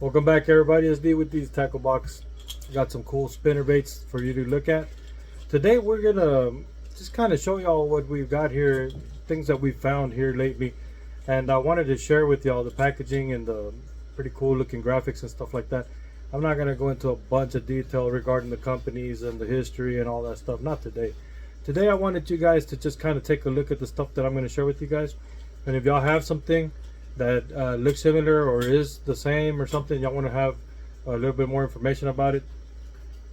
Welcome back, everybody. It's D with these tackle box. Got some cool spinner baits for you to look at. Today we're gonna just kind of show y'all what we've got here, things that we've found here lately, and I wanted to share with y'all the packaging and the pretty cool looking graphics and stuff like that. I'm not gonna go into a bunch of detail regarding the companies and the history and all that stuff. Not today. Today I wanted you guys to just kind of take a look at the stuff that I'm going to share with you guys, and if y'all have something that looks similar or is the same or something, y'all want to have a little bit more information about it,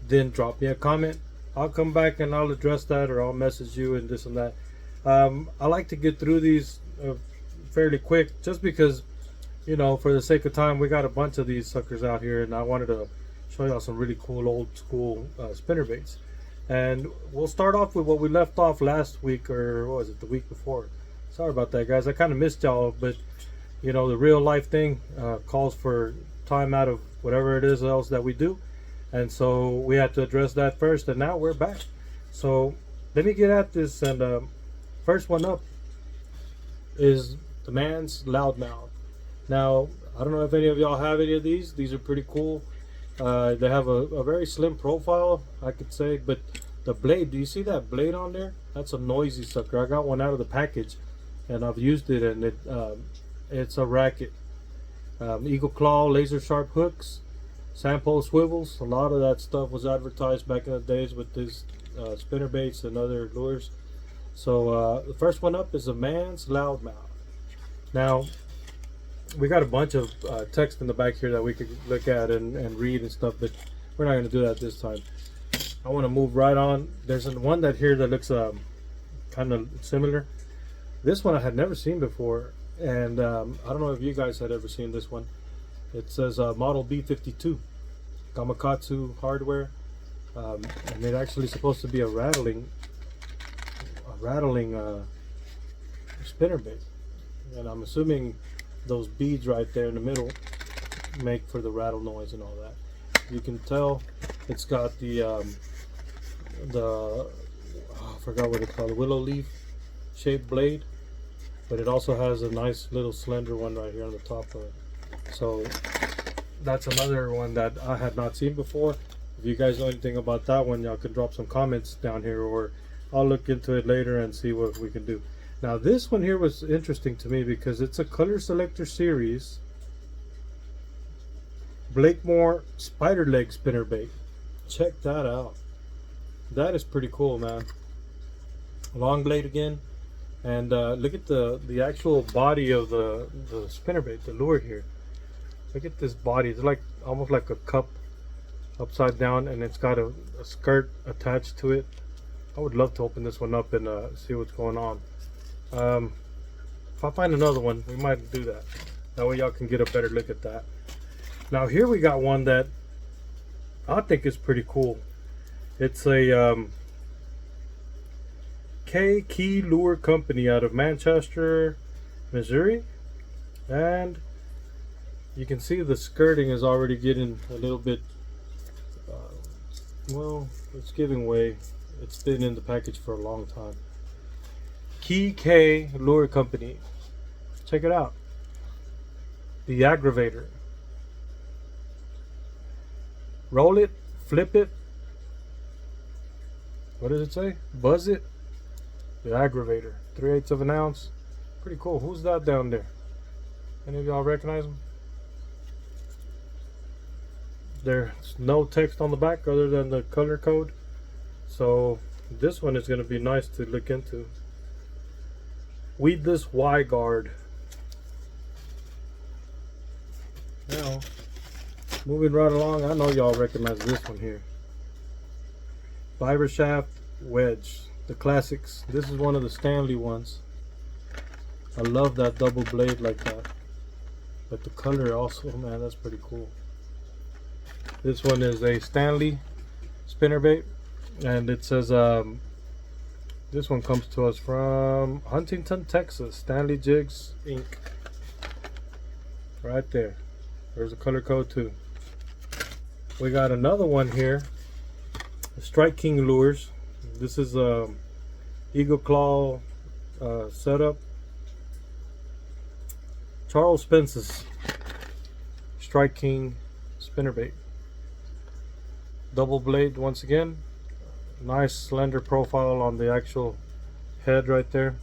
then drop me a comment. I'll come back and I'll address that, or I'll message you and this and that. I like to get through these fairly quick, just because, you know, for the sake of time, we got a bunch of these suckers out here, and I wanted to show y'all some really cool old school spinner baits. And we'll start off with what we left off last week, or what was it, the week before. Sorry about that, guys. I kind of missed y'all, but you know, the real life thing calls for time out of whatever it is else that we do, and so we had to address that first, and now we're back. So let me get at this, and first one up is the man's Loudmouth. Now, I don't know if any of y'all have any of these. These are pretty cool. They have a very slim profile, I could say, but the blade, do you see that blade on there? That's a noisy sucker. I got one out of the package and I've used it, and it's a racket. Eagle claw, laser sharp hooks, sandpole swivels. A lot of that stuff was advertised back in the days with these spinner baits and other lures. So the first one up is a man's Loudmouth. Now, we got a bunch of text in the back here that we could look at and read and stuff, but we're not going to do that this time. I want to move right on. There's one that here that looks kind of similar. This one I had never seen before, and I don't know if you guys had ever seen this one. It says model B52, Gamakatsu hardware, and it's actually supposed to be a rattling spinner bait, and I'm assuming those beads right there in the middle make for the rattle noise and all that. You can tell it's got the I forgot what it's called, the willow leaf shaped blade, but it also has a nice little slender one right here on the top of it. So that's another one that I had not seen before. If you guys know anything about that one, y'all can drop some comments down here, or I'll look into it later and see what we can do. Now this one here was interesting to me because it's a color selector series Blakemore Spider Leg spinnerbait. Check that out. That is pretty cool, man. Long blade again, and look at the actual body of the spinnerbait, the lure here. Look at this body. It's like almost like a cup upside down, and it's got a skirt attached to it. I would love to open this one up and see what's going on. If I find another one, we might do that. That way y'all can get a better look at that. Now here we got one that I think is pretty cool. It's a K Key Lure Company out of Manchester, Missouri, and you can see the skirting is already getting a little bit well, it's giving way. It's been in the package for a long time. Key K Lure Company. Check it out. The aggravator. Roll it, flip it. What does it say? Buzz it. The aggravator. 3/8 of an ounce. Pretty cool. Who's that down there? Any of y'all recognize him? There's no text on the back other than the color code. So this one is going to be nice to look into. Weedless Y guard. Now, moving right along, I know y'all recognize this one here. Fiber shaft wedge, the classics. This is one of the Stanley ones. I love that double blade like that. But the color also, man, that's pretty cool. This one is a Stanley spinnerbait, and it says this one comes to us from Huntington, Texas. Stanley Jigs Inc. Right there. There's a color code too. We got another one here. Strike King lures. This is Eagle Claw setup. Charles Spence's Strike King spinnerbait. Double blade once again. Nice slender profile on the actual head right there.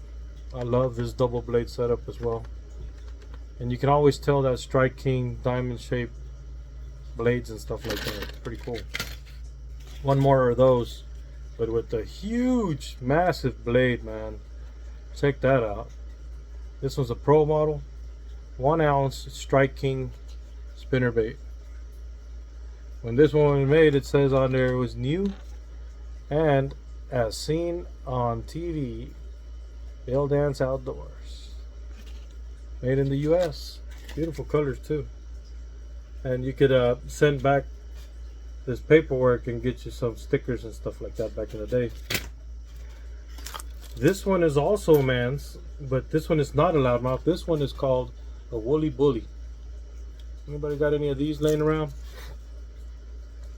I love this double blade setup as well. And you can always tell that Strike King diamond shaped blades and stuff like that. It's pretty cool. One more of those, but with a huge, massive blade, man. Check that out. This one's a pro model. 1 ounce Strike King spinnerbait. When this one was made, it says on there it was new and as seen on TV. Bill Dance Outdoors. Made in the US. Beautiful colors too. And you could send back this paperwork and get you some stickers and stuff like that back in the day. This one is also a man's, but this one is not a loudmouth. This one is called a woolly bully. Anybody got any of these laying around?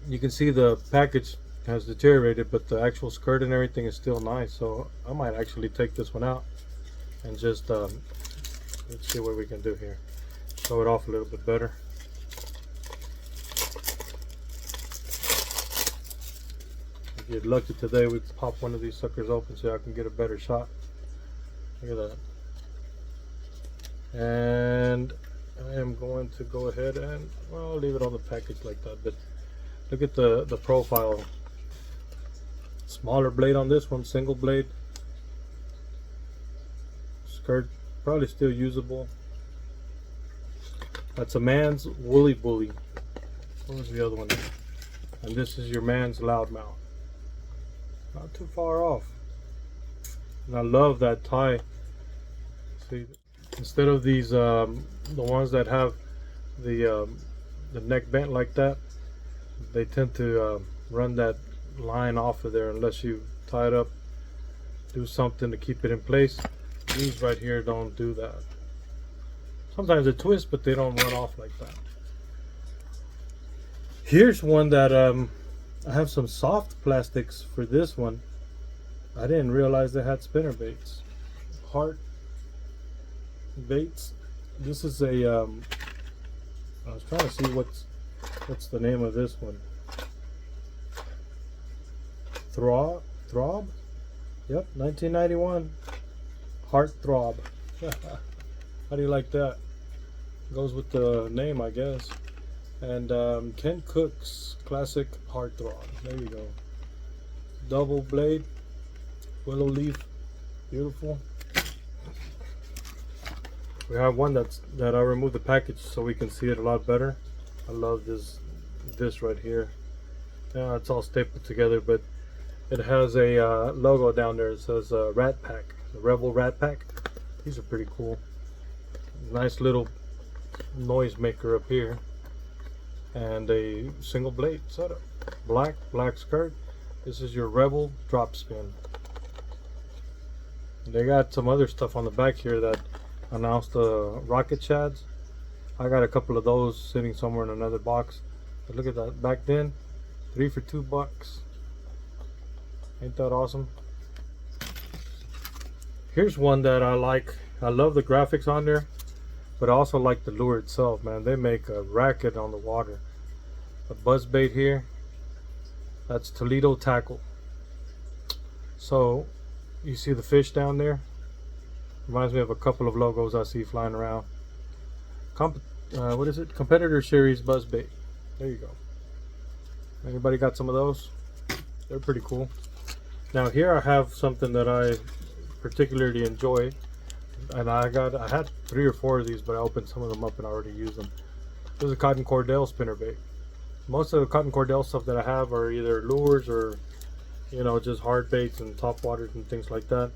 You can see the package has deteriorated, but the actual skirt and everything is still nice. So I might actually take this one out and just let's see what we can do here. Show it off a little bit better. If you're lucky today, we pop one of these suckers open so I can get a better shot. Look at that. And I am going to go ahead and, well, I'll leave it on the package like that, but look at the profile. Smaller blade on this one, single blade. Skirt probably still usable. That's a man's woolly bully. What was the other one? And this is your man's loudmouth. Not too far off. And I love that tie. See, instead of these the ones that have the neck bent like that, they tend to run that line off of there unless you tie it up, do something to keep it in place. These right here don't do that. Sometimes they twist, but they don't run off like that. Here's one that I have some soft plastics for this one. I didn't realize they had spinner baits. Heart baits. This is a I was trying to see what's the name of this one. Heartthrob? Yep, 1991. Heartthrob. How do you like that? Goes with the name, I guess. And Ken Cook's classic Heartthrob. There you go. Double blade, willow leaf, beautiful. We have one that I removed the package so we can see it a lot better. I love this right here. Yeah, it's all stapled together, but it has a logo down there. It says Rat Pack, the Rebel Rat Pack. These are pretty cool. Nice little noise maker up here, and a single blade setup. Black skirt. This is your Rebel drop spin. They got some other stuff on the back here that announced the rocket shads. I got a couple of those sitting somewhere in another box. But look at that. Back then, 3 for $2. Ain't that awesome? Here's one that I like. I love the graphics on there, but I also like the lure itself, man. They make a racket on the water. A buzz bait here. That's Toledo Tackle. So you see the fish down there? Reminds me of a couple of logos I see flying around. What is it? Competitor Series buzz bait. There you go. Anybody got some of those? They're pretty cool. Now here I have something that I particularly enjoy, and I had 3 or 4 of these, but I opened some of them up and I already used them. This is a cotton cordell spinnerbait. Most of the cotton cordell stuff that I have are either lures or, you know, just hard baits and top waters and things like that.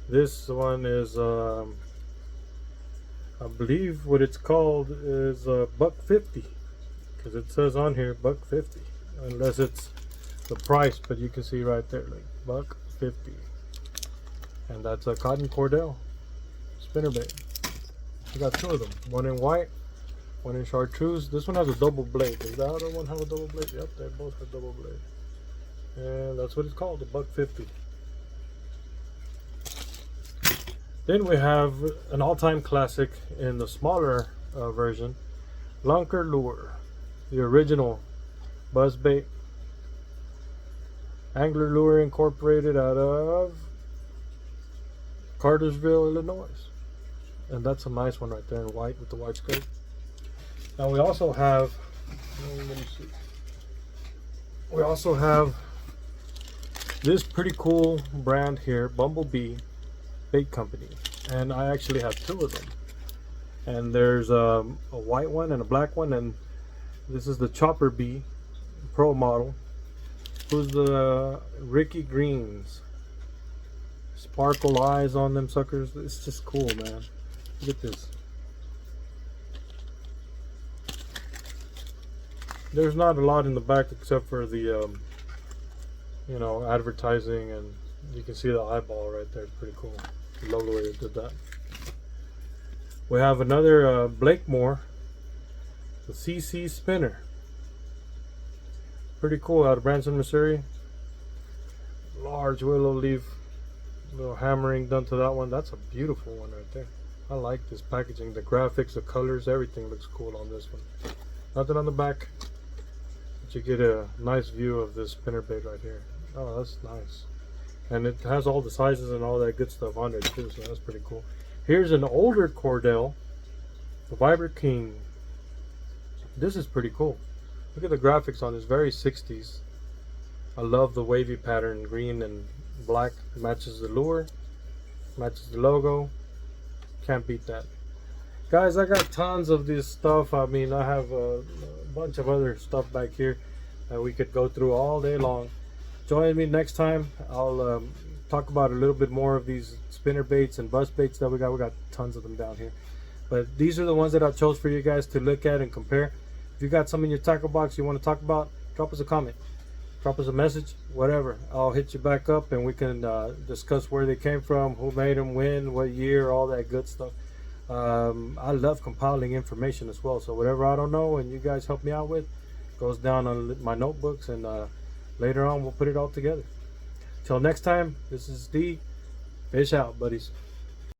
This one is I believe what it's called is $1.50, because it says on here $1.50, unless it's the price, but you can see right there, like $1.50. And that's a cotton cordell spinnerbait. I got 2 of them, one in white, one in chartreuse. This one has a double blade. Does the other one have a double blade? Yep, they both have double blade. And that's what it's called, a $1.50. Then we have an all-time classic in the smaller version. Lunker Lure, the original buzzbait angler lure incorporated out of Cartersville, Illinois. And that's a nice one right there in white with the white skirt. Now we also have, let me see. We also have this pretty cool brand here, Bumblebee Bait Company, and I actually have two of them. And there's a white one and a black one, and this is the Chopper Bee Pro model. Who's the Ricky Greens? Sparkle eyes on them suckers. It's just cool, man. Look at this. There's not a lot in the back except for the you know, advertising, and you can see the eyeball right there. It's pretty cool. I love the way they did that. We have another Blakemore, the CC spinner. Pretty cool, out of Branson, Missouri. Large willow leaf, little hammering done to that one. That's a beautiful one right there. I like this packaging, the graphics, the colors, everything looks cool on this one. Nothing on the back, but you get a nice view of this spinnerbait right here. Oh, that's nice. And it has all the sizes and all that good stuff on it too, so that's pretty cool. Here's an older Cordell, the Viber King. This is pretty cool. Look at the graphics on this, very 60s. I love the wavy pattern, green and black. Matches the lure, matches the logo. Can't beat that. Guys, I got tons of this stuff. I mean, I have a bunch of other stuff back here that we could go through all day long. Join me next time. I'll talk about a little bit more of these spinner baits and buzz baits that we got. We got tons of them down here. But these are the ones that I chose for you guys to look at and compare. If you got some in your tackle box you want to talk about, drop us a comment. Drop us a message, whatever. I'll hit you back up and we can discuss where they came from, who made them, when, what year, all that good stuff. I love compiling information as well. So whatever I don't know and you guys help me out with, goes down on my notebooks, and later on we'll put it all together. Till next time, this is D. Fish out, buddies.